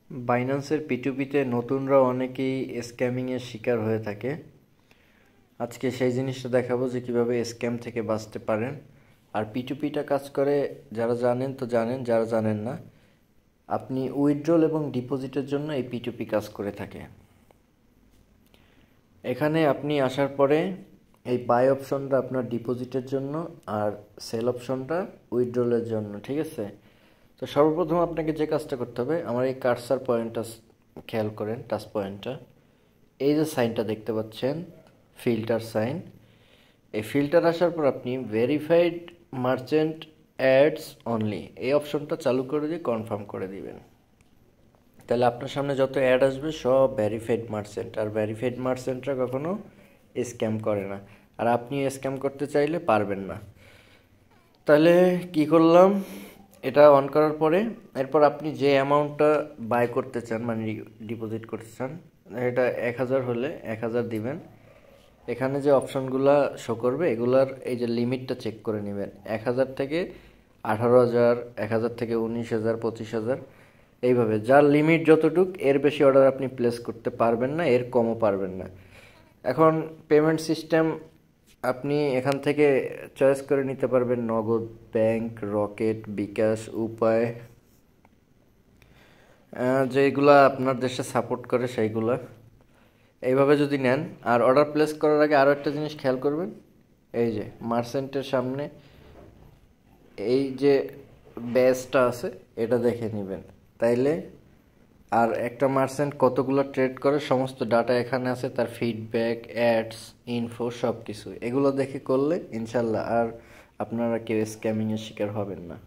বাইন্যান্সের পিটুপিতে নতুনরা অনেকেই স্ক্যামিংয়ের শিকার হয়ে থাকে। আজকে সেই জিনিসটা দেখাবো যে কিভাবে স্ক্যাম থেকে বাঁচতে পারেন। আর পিটুপিটা কাজ করে যারা জানেন তো জানেন, যারা জানেন না, আপনি উইথড্রল এবং ডিপোজিটের জন্য এই পিটুপি কাজ করে থাকে। এখানে আপনি আসার পরে এই বাই অপশনটা আপনার ডিপোজিটের জন্য আর সেল অপশনটা উইথড্রলের জন্য, ঠিক আছে? তো সর্বপ্রথম আপনাকে যে কাজটা করতে হবে, আমার এই কার্সার পয়েন্টটা খেয়াল করেন, টাচ পয়েন্টটা, এই যে সাইনটা দেখতে পাচ্ছেন, ফিল্টার সাইন, এই ফিল্টার আসার পর আপনি ভেরিফাইড মার্চেন্ট অ্যাডস অনলি এই অপশনটা চালু করে দিয়ে কনফার্ম করে দিবেন। তাহলে আপনার সামনে যত অ্যাড আসবে সব ভেরিফাইড মার্চেন্ট, আর ভেরিফাইড মার্চেন্টরা কখনো স্ক্যাম করে না, আর আপনি স্ক্যাম করতে চাইলে পারবেন না। তাহলে কি করলাম, এটা অন করার পরে এরপর আপনি যে অ্যামাউন্টটা বাই করতে চান, মানে ডিপোজিট করতে চান, এটা 1000 হলে 1000 দিবেন। এখানে যে অপশনগুলো শো করবে এগুলার এই যে লিমিটটা চেক করে নেবেন, 1000 থেকে 18,000, 1000 থেকে 19,000, 25,000, এইভাবে যার লিমিট যতটুক, এর বেশি অর্ডার আপনি প্লেস করতে পারবেন না, এর কমও পারবেন না। এখন পেমেন্ট সিস্টেম আপনি এখান থেকে চয়েস করে নিতে পারবেন, নগদ, ব্যাংক, রকেট, বিকাশ, উপায়, যেগুলা আপনার দেশে সাপোর্ট করে সেইগুলা। এইভাবে যদি নেন, আর অর্ডার প্লেস করার আগে আরও একটা জিনিস খেয়াল করবেন, এই যে মার্চেন্টের সামনে এই যে ব্যাজটা আছে এটা দেখে নেবেন। তাইলে আর একটা মার্চেন্ট কতগুলো ট্রেড করে সমস্ত ডাটা এখানে আছে, তার ফিডব্যাক, অ্যাডস, ইনফো, সব কিছু এগুলো দেখে করলে ইনশাল্লাহ আর আপনারা কেউ স্ক্যামিংয়ের শিকার হবেন না।